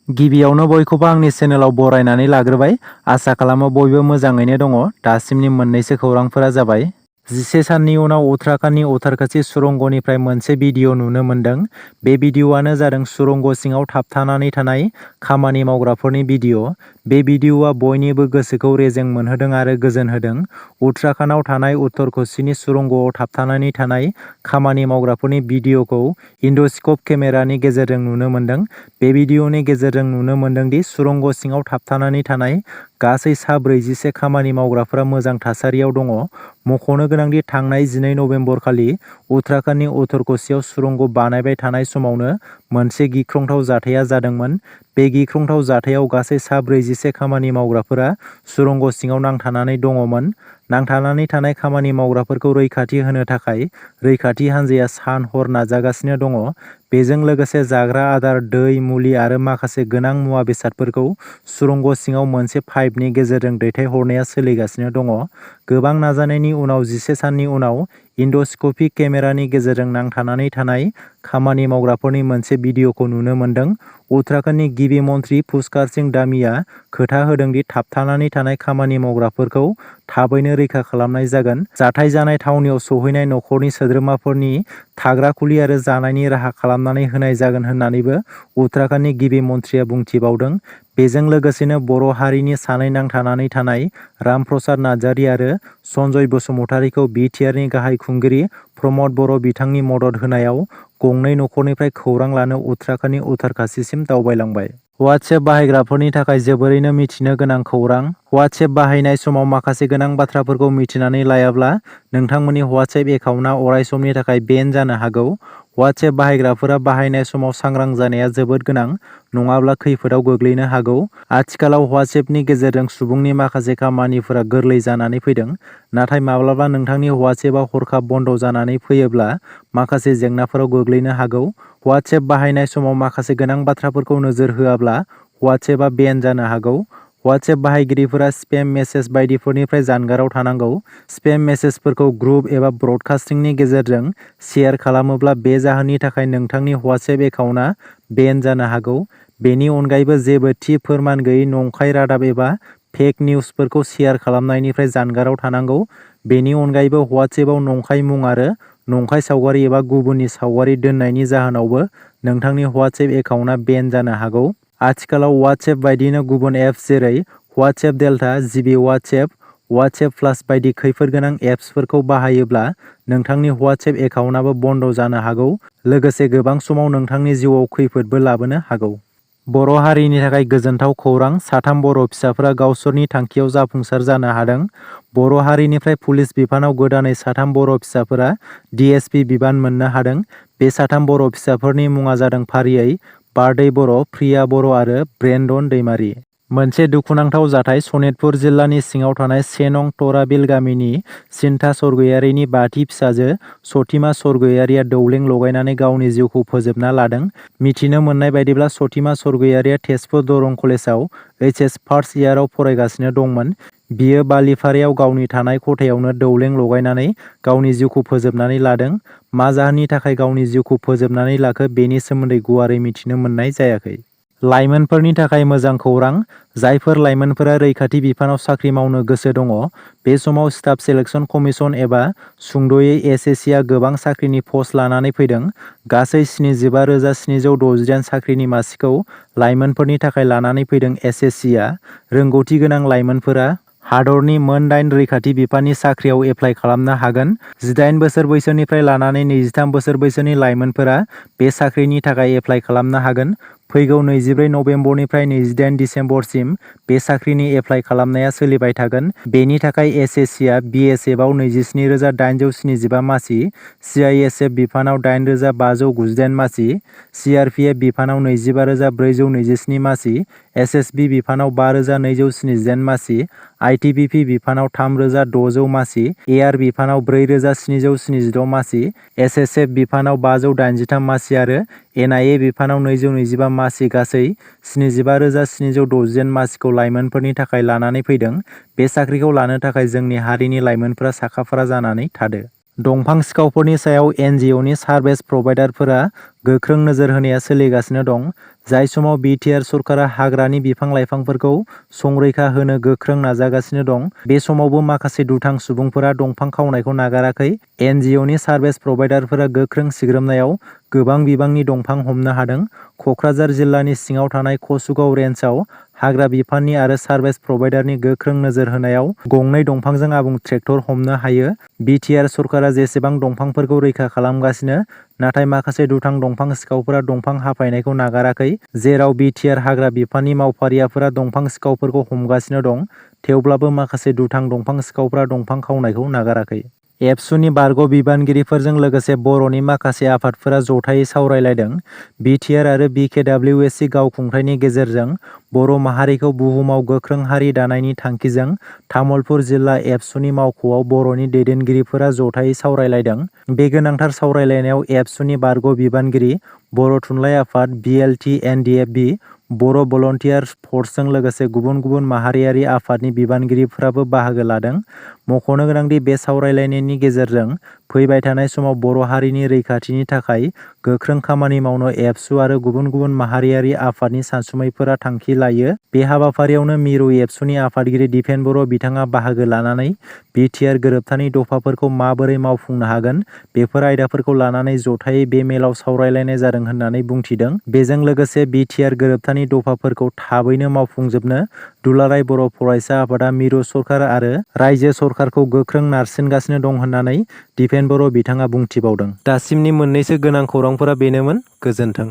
गिबियावनो बयखौबो आंनि चेनेलाव बरायनानै लाग्रोबाय। आसा खालामो बयबो मोजाङैनो दङ। दासिमनि मोननैसो खौरांफोरा जाबाय। 11 साननि उनाव उत्तराखंडनि उत्तरकाशी सुरंगनिफ्राय मोनसे भिडिअ नुनो मोन्दों। बे भिडिअआनो जादों सुरंग सिङाव थाबथानानै थानाय खामानि मावग्राफोरनि भिडिअ। बे भिडिअआ बयनिबो गोसोखौ रेजें मोनहोदों आरो गोजोन होदों। उत्तराखंडआव थानाय उत्तरकाशीनि सुरंगआव थाबथानानै थानाय खामानि मावग्राफोरनि भिडिअखौ इन्डस्क'प केमेरानि गेजेरजों नुनो मोन्दों। बे भिडिअनि गेजेरजों नुनो मोन्दों दि सुरंग सिङाव थाबथानानै थानाय गासै सा 41 खामानि मावग्राफोरा मोजां थासारियाव दङ। मख'नो गोनांदि थांनाय 12 नबेम्बर खालि उत्तराखंडनि उत्तरकाशीआव सुरंग बानायबाय थानाय समावनो मोनसे गिख्रंथाव जाथाया जादोंमोन। बे गिख्रंथाव जाथायाव गासै सा 41 खामानि मावग्राफोरा सुरंग सिङाव नांथानानै दङमोन। नांथानानै थानाय खामानि मावग्राफोरखौ रैखाथि होनो थाखाय रैखाथि हान्जाया सान-हर नाजागासिनो दङ। बेजों लोगोसे जाग्रा आदार, दै, मुलि आरो माखासे गोनां मुवा बेसादफोरखौ सुरंग सिङाव मोनसे पाइपनि गेजेरजों दैथायहरनाया सोलिगासिनो दङ। गोबां नाजानायनि उनाव 11 साननि उनाव इन्डस्क'पिक केमेरानि गेजेरजों नांथानानै थानाय खामानि मावग्राफोरनि मोनसे भिडिअखौ नुनो मोन्दों। उत्तराखंडनि गिबि मन्थ्रि पुष्कर सिंह धामीआ खोथा होदों दि थाबथानानै थानाय खामानि मावग्राफोरखौ थाबैनो रैखा खालामनाय जागोन। जाथाय जानाय थावनियाव सौहैनाय नखरनि सोद्रोमाफोरनि थाग्रा खुलि आरो जानायनि राहा खालामनानै होनाय जागोन होन्नानैबो उत्तराखंडनि गिबि मन्थ्रिया बुंथिबावदों। बेजों लोगोसेनो बर' हारिनि सानै नांथानानै थानाय रामप्रसाद नार्जारी आरो सन्जय बसुमतारीखौ बि.टि.आर.नि गाहाय खुंगिरि प्रमद बर' बिथांनि मदद होनायाव गंनै नखरनिफ्राय खौरां लानो उत्तराखंडनि उत्तरकाशीसिम दावबायलांबाय। व्हाट्सएप बाहायग्राफोरनि थाखाय जोबोरैनो मिथिनो गोनां खौरां। व्हाट्सएप बाहायनाय समाव माखासे गोनां बाथ्राफोरखौ मिथिनानै लायाब्ला नोंथांमोननि व्हाट्सएप एकाउन्टआ अरायसमनि थाखाय बेन जानो हागौ। व्हाट्सएप बाहायग्राफोरा बाहायनाय समाव सांग्रां जानाया जोबोद गोनां, नङाब्ला खैफोदाव गोग्लैनो हागौ। आथिखालाव व्हाट्सएपनि गेजेरजों सुबुंनि माखासे खामानिफोरा गोरलै जानानै फैदों। नाथाय माब्लाबा नोंथांनि व्हाट्सएपआ हरखाब बन्द जानानै फैयोब्ला माखासे जेंनाफोराव गोग्लैनो हागौ। व्हाट्सएप बाहायनाय समाव माखासे गोनां बाथ्राफोरखौ नोजोर होआब्ला व्हाट्सएपआ बेन जानो हागौ। व्हाट्सएप बाहायगिरिफोरा स्पेम मेसेज बायदिफोरनिफ्राय जानगाराव थानांगौ। स्पेम मेसेजफोरखौ ग्रुप एबा ब्रडकास्टिंनि गेजेरजों शेयार खालामोब्ला बे जाहोननि थाखाय नोंथांनि व्हाट्सएप एकाउन्टआ बेन जानो हागौ। बेनि अनगायैबो जेबो थि फोरमान गैयै नंखाय रादाब एबा फेक निउजफोरखौ शेयार खालामनायनिफ्राय जानगाराव थानांगौ। बेनि अनगायैबो व्हाट्सएपआव नंखाय मुं आरो नंखाय सावगारि एबा गुबुननि सावगारि दोननायनि जाहोनावबो नोंथांनि व्हाट्सएप एकाउन्टआ बेन जानो हागौ। आथिखालाव व्हाट्सएप बायदिनो गुबुन एप्स जेरै व्हाट्सएप डेल्टा, जिबि व्हाट्सएप, व्हाट्सएप प्लास बायदि खैफोद गोनां एप्सफोरखौ बाहायोब्ला नोंथांनि व्हाट्सएप एकाउन्टआबो बन्द जानो हागौ। लोगोसे गोबां समाव नोंथांनि जिउआव खैफोदबो लाबोनो हागौ। बर' हारिनि थाखाय गोजोनथाव खौरां। साथाम बर' फिसाफोरा गावसोरनि थांखियाव जाफुंसार जानो हादों। बर' हारिनिफ्राय पुलिस बिफानाव गोदानै साथाम बर' फिसाफोरा DSP बिबान मोननो हादों। बे साथाम बर' फिसाफोरनि मुङा जादों फारियै बारदै बर', प्रिया बर' आरो ब्रेन्डन दैमारी। मोनसे दुखुनांथाव जाथाय। सनितपुर जिल्लानि सिङाव थानाय 1 नं तराबिल गामिनि सिन्ता सरगयारीनि 5थि फिसाजो सतिमा सरगयारीया दौलें लगायनानै गावनि जिउखौ फोजोबना लादों। मिथिनो मोननाय बायदिब्ला सतिमा सरगयारीया तेजपुर दरं कलेजाव HS फार्स्ट इयाराव फरायगासिनो दंमोन। बियो बालिपारायाव गावनि थानाय खथायावनो दौलें लगायनानै गावनि जिउखौ फोजोबनानै लादों। मा जाहोननि थाखाय गावनि जिउखौ फोजोबनानै लाखो बेनि सोमोन्दै गुवारै मिथिनो मोननाय जायाखै। लाइमोनफोरनि थाखाय मोजां खौरां। जायफोर लाइमोनफोरा रैखाथि बिफानाव साख्रि मावनो गोसो दङ, बे समाव स्टाफ सेलेक्शन कमिशन एबा सुंद'यै SSC आ गोबां साख्रिनि पस्ट लानानै फैदों। गासै 75,768 साख्रिनि मासिखौ लाइमोनफोरनि थाखाय लानानै फैदों SSC आ। रोंगौथि गोनां लाइमोनफोरा हादरनि मोन 8 रैखाथि बिफाननि साख्रियाव एप्लाइ खालामनो हागोन। 18 बोसोर बैसोनिफ्राय लानानै 23 बोसोर बैसोनि लाइमोनफोरा बे साख्रिनि थाखाय एप्लाइ खालामनो हागोन। फैगौ 24 नबेम्बरनिफ्राय 28 दिसेम्बरसिम बे साख्रिनि एप्लाइ खालामनाया सोलिबाय थागोन। बेनि थाखाय SSC आ BSF आव 27,875 मासि, CISF बिफानाव 8,598 मासि, CRPF बिफानाव 25,427 मासि, SSB बिफानाव 5,278 मासि, ITBP बिफानाव 3,600 मासि, AR बिफानाव 4,776 मासि, SSF बिफानाव 583 मासि आरो NIA बिफानाव 225 मासि गासै 75,768 मासिखौ लाइमोनफोरनि थाखाय लानानै फैदों। बे साख्रिखौ लानो थाखाय जोंनि हारिनि लाइमोनफोरा साखाफारा जानानै थादो। दंफां सिखावफोरनि सायाव NGOनि सार्भिस प्रभाइडारफोरा गोख्रों नोजोर होनाया सोलिगासिनो दं। जाय समाव बिटिआर सरकारा हाग्रानि बिफां-लाइफांफोरखौ संरैखा होनो गोख्रों नाजागासिनो दं, बे समावबो माखासे दुथां सुबुंफोरा दंफां खावनायखौ नागाराखै। NGOनि सार्भिस प्रभाइडारफोरा गोख्रों सिग्रोमनायाव गोबां बिबांनि दंफां हमनो हादों। कक्राझार जिल्लानि सिङाव थानाय कसुगाव रेन्जआव हाग्रा बिफाननि आरो सार्भिस प्रभाइडारनि गोख्रों नोजोर होनायाव गंनै दंफांजों आबुं ट्रेक्टर हमनो हायो। बिटिआर सरकारा जेसेबां दंफांफोरखौ रैखा खालामगासिनो, नाथाय माखासे दुथां दंफां सिखावफोरा दंफां हाफायनायखौ नागाराखै। जेराव बिटिआर हाग्रा बिफाननि मावफारियाफोरा दंफां सिखावफोरखौ हमगासिनो दं, थेवब्लाबो माखासे दुथां दंफां सिखावफोरा दंफां खावनायखौ नागाराखै। एबसुनि बारग' बिबानगिरिफोरजों लोगोसे बर'नि माखासे आफादफोरा जथायै सावरायलायदों। बिटिआर आरो बिकेडब्लिउएसि गावखुंथायनि गेजेरजों बर' माहारिखौ बुहुमाव गोख्रों हारि दानायनि थांखिजों तामुलपुर जिल्ला एबसुनि मावख'आव बर'नि दैदेनगिरिफोरा जथायै सावरायलायदों। बे गोनांथार सावरायलायनायाव एबसुनि बारग' बिबानगिरि, बर' थुनलाइ आफाद, BLT-NDFB, बर' भलन्टियार फर्सजों लोगोसे गुबुन गुबुन माहारियारि आफादनि बिबानगिरिफोराबो बाहागो लादों। मख'नो गोनांदि बे सावरायलायनायनि गेजेरजों फैबाय थानाय समाव बर' हारिनि रैखाथिनि थाखाय गोख्रों खामानि मावनो एबसु आरो गुबुन गुबुन माहारियारि आफादनि सानसुमैफोरा थांखि लायो। बे हाबाफारियावनो मिरु एबसुनि आफादगिरि दिपेन बर' बिथाङा बाहागो लानानै बिटिआर गोरोबथानि दफाफोरखौ माबोरै मावफुंनो हागोन, बेफोर आयदाफोरखौ लानानै जथायै बे मेलाव सावरायलायनाय जादों होननानै बुंथिदों। बेजों लोगोसे बिटिआर गोरोबथानि दफाफोरखौ थाबैनो मावफुंजोबनो दुलाराय बर' फरायसा आफादा मिरु सरकार आरो रायजो सरकारखौ गोख्रों नारसिनगासिनो दं होननानै दिपेन बर' बिथाङा बुंथिबावदों। दासिमनि मोननैसो गोनां खौरांफोरा बेनोमोन। गोजोन्थों।